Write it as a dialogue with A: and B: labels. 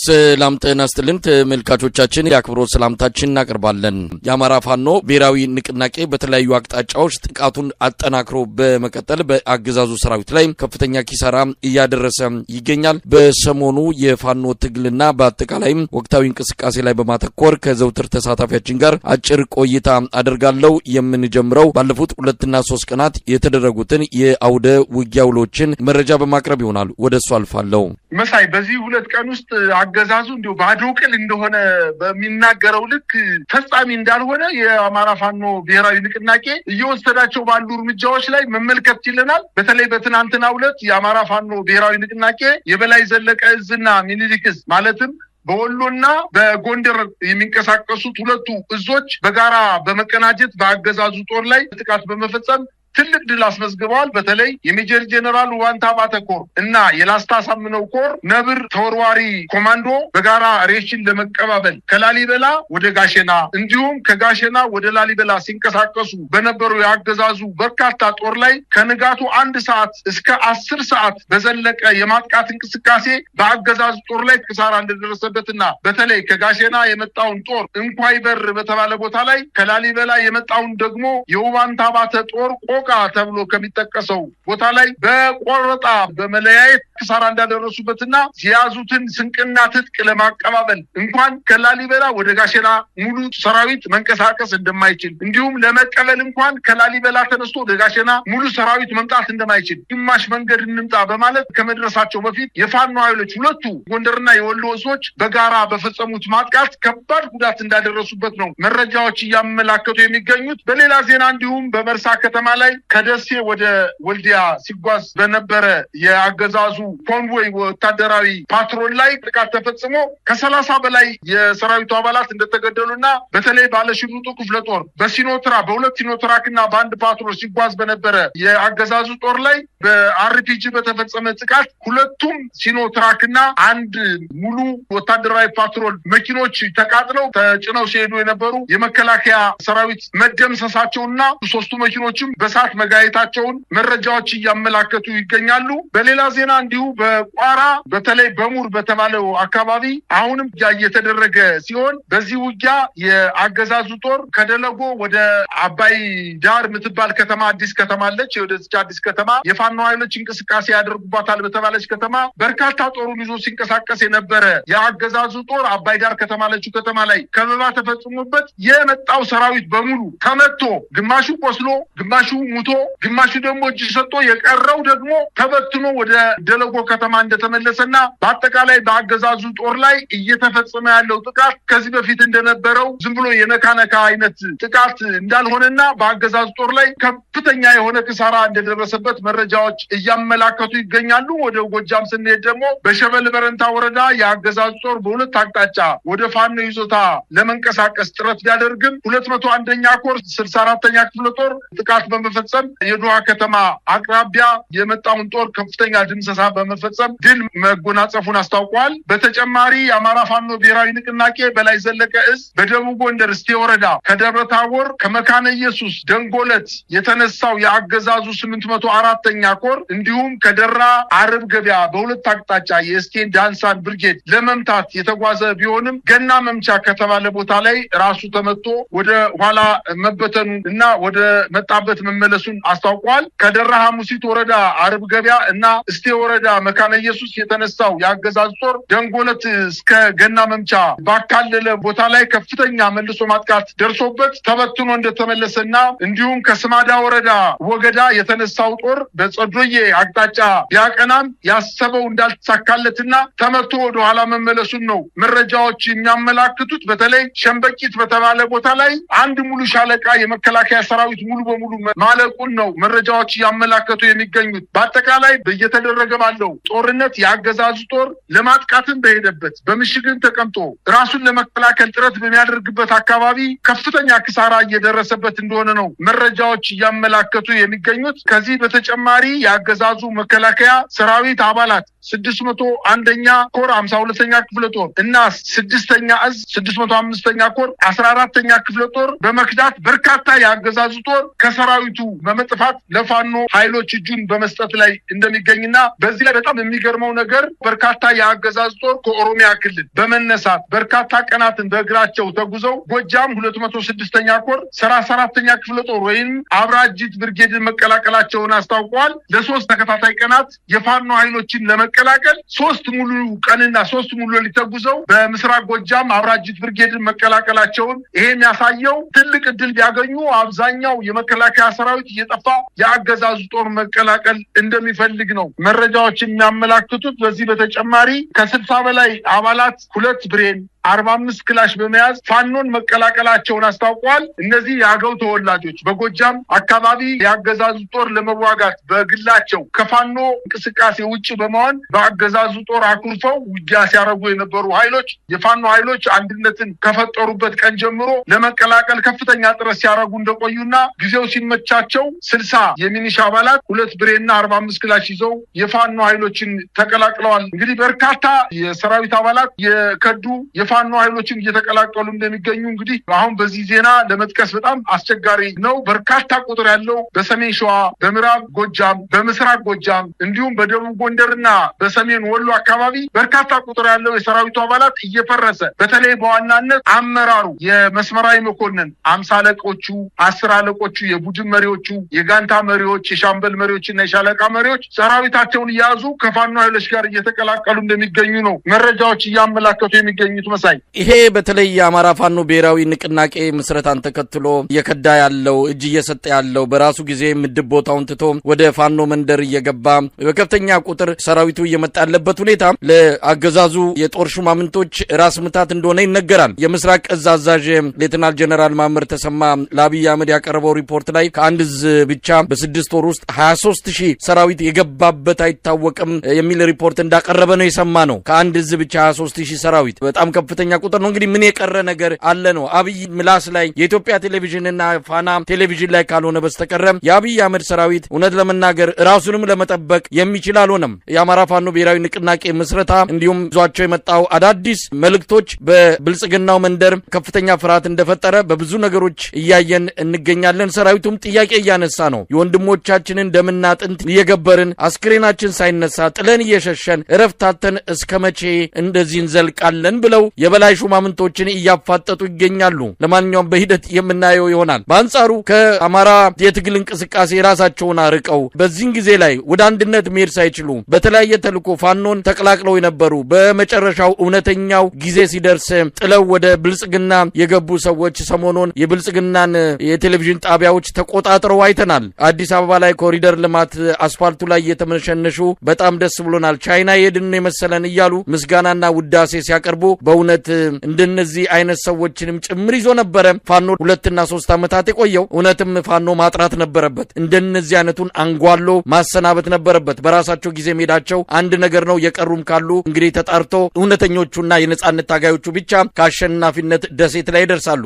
A: ሰላም ጤና ይስጥልን ተመልካቾቻችን የአክብሮት ሰላምታችንን እናቀርባለን። የአማራ ፋኖ ብሔራዊ ንቅናቄ በተለያዩ አቅጣጫዎች ጥቃቱን አጠናክሮ በመቀጠል በአገዛዙ ሰራዊት ላይ ከፍተኛ ኪሳራ እያደረሰ ይገኛል። በሰሞኑ የፋኖ ትግልና በአጠቃላይም ወቅታዊ እንቅስቃሴ ላይ በማተኮር ከዘውትር ተሳታፊያችን ጋር አጭር ቆይታ አደርጋለሁ። የምንጀምረው ባለፉት 2 እና 3 ቀናት የተደረጉትን የአውደ ውጊያውሎችን መረጃ በማቅረብ ይሆናል። ወደሱ አልፋለሁ።
B: መሳይ በዚህ 2 ቀን ውስጥ አገዛዙ እንዲሁ ባዶቅል እንደሆነ በሚናገረው ልክ ተጻሚ እንዳልሆነ የአማራ ፋኖ ብሔራዊ ንቅናቄ እየወሰዳቸው ባሉ እርምጃዎች ላይ መመልከት ይችላል። በተለይ በትናንትናው ዕለት የአማራ ፋኖ ብሔራዊ ንቅናቄ የበላይ ዘለቀ እዝና ሚኒሊክ እዝ ማለትም በወሎና በጎንደር የሚንቀሳቀሱት ሁለቱ እዞች በጋራ በመቀናጀት በአገዛዙ ጦር ላይ ጥቃት በመፈጸም ትልቅ ድል አስመዝግበዋል። በተለይ የሜጀር ጀነራል ዋንታ ባተኮር እና የላስታ ሳምነው ኮር ነብር ተወርዋሪ ኮማንዶ በጋራ ሬሽን ለመቀባበል ከላሊበላ ወደ ጋሸና እንዲሁም ከጋሸና ወደ ላሊበላ ሲንቀሳቀሱ በነበሩ ያገዛዙ በርካታ ጦር ላይ ከንጋቱ 1 ሰዓት እስከ 10 ሰዓት በዘለቀ የማጥቃት እንቅስቃሴ በአገዛዙ ጦር ላይ ኪሳራ እንደደረሰበትና በተለይ ከጋሸና የመጣውን ጦር እንኳይ በር በተባለ ቦታ ላይ ከላሊበላ የመጣውን ደግሞ የዋንታ ባተ ጦር ተብሎ ከሚጠቀሰው ቦታ ላይ በቆረጣ በመለያየት ኪሳራ እንዳደረሱበትና ሲያዙትን ስንቅና ትጥቅ ለማቀባበል እንኳን ከላሊበላ ወደ ጋሸና ሙሉ ሰራዊት መንቀሳቀስ እንደማይችል እንዲሁም ለመቀበል እንኳን ከላሊበላ ተነስቶ ወደ ጋሸና ሙሉ ሰራዊት መምጣት እንደማይችል ግማሽ መንገድ እንምጣ በማለት ከመድረሳቸው በፊት የፋኖ ኃይሎች ሁለቱ ጎንደርና የወሎ እዞች በጋራ በፈጸሙት ማጥቃት ከባድ ጉዳት እንዳደረሱበት ነው መረጃዎች እያመላከቱ የሚገኙት። በሌላ ዜና እንዲሁም በመርሳ ከተማ ላይ ከደሴ ወደ ወልዲያ ሲጓዝ በነበረ የአገዛዙ ኮንቮይ ወታደራዊ ፓትሮል ላይ ጥቃት ተፈጽሞ ከ30 በላይ የሰራዊቱ አባላት እንደተገደሉና በተለይ ባለሽርጡ ክፍለ ጦር በሲኖትራ በ2 ሲኖትራክና በአንድ ፓትሮል ሲጓዝ በነበረ የአገዛዙ ጦር ላይ በአርፒጂ በተፈጸመ ጥቃት 2ቱም ሲኖትራክና አንድ ሙሉ ወታደራዊ ፓትሮል መኪኖች ተቃጥለው ተጭነው ሲሄዱ የነበሩ የመከላከያ ሰራዊት መደምሰሳቸውና 3ቱ መኪኖችም በሳት መጋየታቸውን መረጃዎች እያመላከቱ ይገኛሉ። በሌላ ዜና እንዲሁ በቋራ በተለይ በሙር በተባለው አካባቢ አሁንም እየተደረገ ሲሆን በዚህ ውጊያ የአገዛዙ ጦር ከደለጎ ወደ አባይ ዳር የምትባል ከተማ አዲስ ከተማ አለች። ወደዚህ አዲስ ከተማ የፋኖ ኃይሎች እንቅስቃሴ ያደርጉባታል በተባለች ከተማ በርካታ ጦሩን ይዞ ሲንቀሳቀስ የነበረ የአገዛዙ ጦር አባይ ዳር ከተማ አለችው ከተማ ላይ ከበባ ተፈጽሞበት የመጣው ሰራዊት በሙሉ ተመቶ ግማሹ ቆስሎ ግማሹ ሙቶ ግማሹ ደግሞ እጅ ሰጥቶ የቀረው ደግሞ ተበትኖ ወደ ደለጎ ከተማ እንደተመለሰና በአጠቃላይ በአገዛዙ ጦር ላይ እየተፈጸመ ያለው ጥቃት ከዚህ በፊት እንደነበረው ዝም ብሎ የነካነካ አይነት ጥቃት እንዳልሆነና በአገዛዙ ጦር ላይ ከፍተኛ የሆነ ኪሳራ እንደደረሰበት መረጃዎች እያመላከቱ ይገኛሉ። ወደ ጎጃም ስንሄድ ደግሞ በሸበል በረንታ ወረዳ የአገዛዙ ጦር በ2 አቅጣጫ ወደ ፋኖ ይዞታ ለመንቀሳቀስ ጥረት ቢያደርግም 201ኛ ኮር 64ኛ ክፍለ ጦር ጥቃት በመፈጸም የዱዋ ከተማ አቅራቢያ የመጣውን ጦር ከፍተኛ ድምሰሳ በመፈጸም ድል መጎናጸፉን አስታውቋል። በተጨማሪ የአማራ ፋኖ ብሔራዊ ንቅናቄ በላይ ዘለቀ እዝ በደቡብ ጎንደር እስቴ ወረዳ ከደብረ ታቦር ከመካነ ኢየሱስ ደንጎለት የተነሳው የአገዛዙ 804ኛ ኮር እንዲሁም ከደራ አርብ ገበያ በ2 አቅጣጫ የእስቴን ዳንሳን ብርጌድ ለመምታት የተጓዘ ቢሆንም ገና መምቻ ከተባለ ቦታ ላይ ራሱ ተመቶ ወደ ኋላ መበተኑ እና ወደ መጣበት መመለሱን አስታውቋል። ከደራ ሐሙሲት ወረዳ አርብ ገበያ እና እስቴ ወረዳ መካነ ኢየሱስ የተነሳው የአገዛዙ ጦር ደንጎለት እስከ ገና መምቻ ባካለለ ቦታ ላይ ከፍተኛ መልሶ ማጥቃት ደርሶበት ተበትኖ እንደተመለሰና እንዲሁም ከስማዳ ወረዳ ወገዳ የተነሳው ጦር በጸዶዬ አቅጣጫ ቢያቀናም ያሰበው እንዳልተሳካለትና ተመቶ ወደ ኋላ መመለሱን ነው መረጃዎች የሚያመላክቱት። በተለይ ሸምበቂት በተባለ ቦታ ላይ አንድ ሙሉ ሻለቃ የመከላከያ ሰራዊት ሙሉ በሙሉ ማለቁን ነው መረጃዎች ያመላከቱ የሚገኙት። በአጠቃላይ በየተደረገ ባለው ጦርነት የአገዛዙ ጦር ለማጥቃትን በሄደበት በምሽግን ተቀምጦ ራሱን ለመከላከል ጥረት በሚያደርግበት አካባቢ ከፍተኛ ኪሳራ እየደረሰበት እንደሆነ ነው መረጃዎች ያመላከቱ የሚገኙት። ከዚህ በተጨማሪ የአገዛዙ መከላከያ ሰራዊት አባላት 601ኛ ኮር 52ኛ ክፍለ ጦር እና 6ኛ እዝ 605ኛ ኮር 14ኛ ክፍለ ጦር በመክዳት በርካታ የአገዛዙ ጦር ከሰራዊቱ በመጥፋት ለፋኖ ኃይሎች እጁን በመስጠት ላይ እንደሚገኝና በዚህ ላይ በጣም የሚገርመው ነገር በርካታ የአገዛዝ ጦር ከኦሮሚያ ክልል በመነሳት በርካታ ቀናትን በእግራቸው ተጉዘው ጎጃም 206ኛ ኮር 34ኛ ክፍለ ጦር ወይም አብራጅት ብርጌድን መቀላቀላቸውን አስታውቀዋል። ለሶስት ተከታታይ ቀናት የፋኖ ኃይሎችን ለመቀላቀል 3 ሙሉ ቀንና 3 ሙሉ ሌሊት ተጉዘው በምስራቅ ጎጃም አብራጅት ብርጌድን መቀላቀላቸውን ይሄ የሚያሳየው ትልቅ እድል ቢያገኙ አብዛኛው የመከላከያ ሰራዊት እየጠፋ የአገዛዙ ጦር መቀላቀል እንደሚፈልግ ነው መረጃዎች የሚያመላክቱት። በዚህ በተጨማሪ ከ60 በላይ አባላት 2 ብሬን 45 ክላሽ በመያዝ ፋኖን መቀላቀላቸውን አስታውቀዋል። እነዚህ የአገው ተወላጆች በጎጃም አካባቢ የአገዛዙ ጦር ለመዋጋት በግላቸው ከፋኖ እንቅስቃሴ ውጭ በመሆን በአገዛዙ ጦር አኩርፈው ውጊያ ሲያደርጉ የነበሩ ኃይሎች የፋኖ ኃይሎች አንድነትን ከፈጠሩበት ቀን ጀምሮ ለመቀላቀል ከፍተኛ ጥረት ሲያደርጉ እንደቆዩና ጊዜው ሲመቻቸው 60 የሚኒሻ አባላት 2 ብሬና 45 ክላሽ ይዘው የፋኖ ኃይሎችን ተቀላቅለዋል። እንግዲህ በርካታ የሰራዊት አባላት የከዱ የፋኖ ኃይሎችን እየተቀላቀሉ እንደሚገኙ እንግዲህ አሁን በዚህ ዜና ለመጥቀስ በጣም አስቸጋሪ ነው። በርካታ ቁጥር ያለው በሰሜን ሸዋ፣ በምዕራብ ጎጃም፣ በምስራቅ ጎጃም እንዲሁም በደቡብ ጎንደርና በሰሜን ወሎ አካባቢ በርካታ ቁጥር ያለው የሰራዊቱ አባላት እየፈረሰ በተለይ በዋናነት አመራሩ የመስመራዊ መኮንን 50 አለቆቹ፣ 10 አለቆቹ፣ የቡድን መሪዎቹ፣ የጋንታ መሪዎች፣ የሻምበል መሪዎችና የሻለቃ መሪዎች ሰራዊታቸውን እያያዙ ከፋኖ ኃይሎች ጋር እየተቀላቀሉ እንደሚገኙ ነው መረጃዎች እያመላከቱ የሚገኙት።
A: ይሄ በተለይ የአማራ ፋኖ ብሔራዊ ንቅናቄ ምስረታን ተከትሎ እየከዳ ያለው እጅ እየሰጠ ያለው በራሱ ጊዜ ምድብ ቦታውን ትቶ ወደ ፋኖ መንደር እየገባ በከፍተኛ ቁጥር ሰራዊቱ እየመጣ ያለበት ሁኔታ ለአገዛዙ የጦር ሹማምንቶች ራስ ምታት እንደሆነ ይነገራል። የምስራቅ እዝ አዛዥ ሌተናል ጀነራል ማመር ተሰማ ለአብይ አህመድ ያቀረበው ሪፖርት ላይ ከአንድ እዝ ብቻ በ6 ወር ውስጥ 23000 ሰራዊት የገባበት አይታወቅም የሚል ሪፖርት እንዳቀረበ ነው የሰማ ነው። ከአንድ እዝ ብቻ 23000 ሰራዊት በጣም ከፍተኛ ቁጥር ነው። እንግዲህ ምን የቀረ ነገር አለ ነው? አብይ ምላስ ላይ የኢትዮጵያ ቴሌቪዥንና ፋና ቴሌቪዥን ላይ ካልሆነ በስተቀር የአብይ አህመድ ሰራዊት እውነት ለመናገር ራሱንም ለመጠበቅ የሚችል አልሆነም። የአማራ ፋኖ ብሔራዊ ንቅናቄ ምስረታ እንዲሁም ይዟቸው የመጣው አዳዲስ መልእክቶች በብልጽግናው መንደር ከፍተኛ ፍርሃት እንደፈጠረ በብዙ ነገሮች እያየን እንገኛለን። ሰራዊቱም ጥያቄ እያነሳ ነው። የወንድሞቻችንን ደምና አጥንት እየገበርን አስክሬናችን ሳይነሳ ጥለን እየሸሸን እረፍታተን እስከ መቼ እንደዚህ እንዘልቃለን ብለው የበላይ ሹማምንቶችን እያፋጠጡ ይገኛሉ። ለማንኛውም በሂደት የምናየው ይሆናል። በአንጻሩ ከአማራ የትግል እንቅስቃሴ ራሳቸውን አርቀው በዚህን ጊዜ ላይ ወደ አንድነት መሄድ ሳይችሉ በተለያየ ተልኮ ፋኖን ተቀላቅለው የነበሩ በመጨረሻው እውነተኛው ጊዜ ሲደርስ ጥለው ወደ ብልጽግና የገቡ ሰዎች ሰሞኑን የብልጽግናን የቴሌቪዥን ጣቢያዎች ተቆጣጥረው አይተናል። አዲስ አበባ ላይ ኮሪደር ልማት አስፋልቱ ላይ እየተመሸነሹ በጣም ደስ ብሎናል፣ ቻይና ሄድን የመሰለን እያሉ ምስጋናና ውዳሴ ሲያቀርቡ በእውነት እንደነዚህ አይነት ሰዎችንም ጭምር ይዞ ነበረ ፋኖ 2 እና 3 ዓመታት የቆየው። እውነትም ፋኖ ማጥራት ነበረበት። እንደነዚህ አይነቱን አንጓሎ ማሰናበት ነበረበት። በራሳቸው ጊዜ ሜዳቸው አንድ ነገር ነው። የቀሩም ካሉ እንግዲህ ተጣርቶ እውነተኞቹና የነጻነት ታጋዮቹ ብቻ ከአሸናፊነት ደሴት ላይ ይደርሳሉ።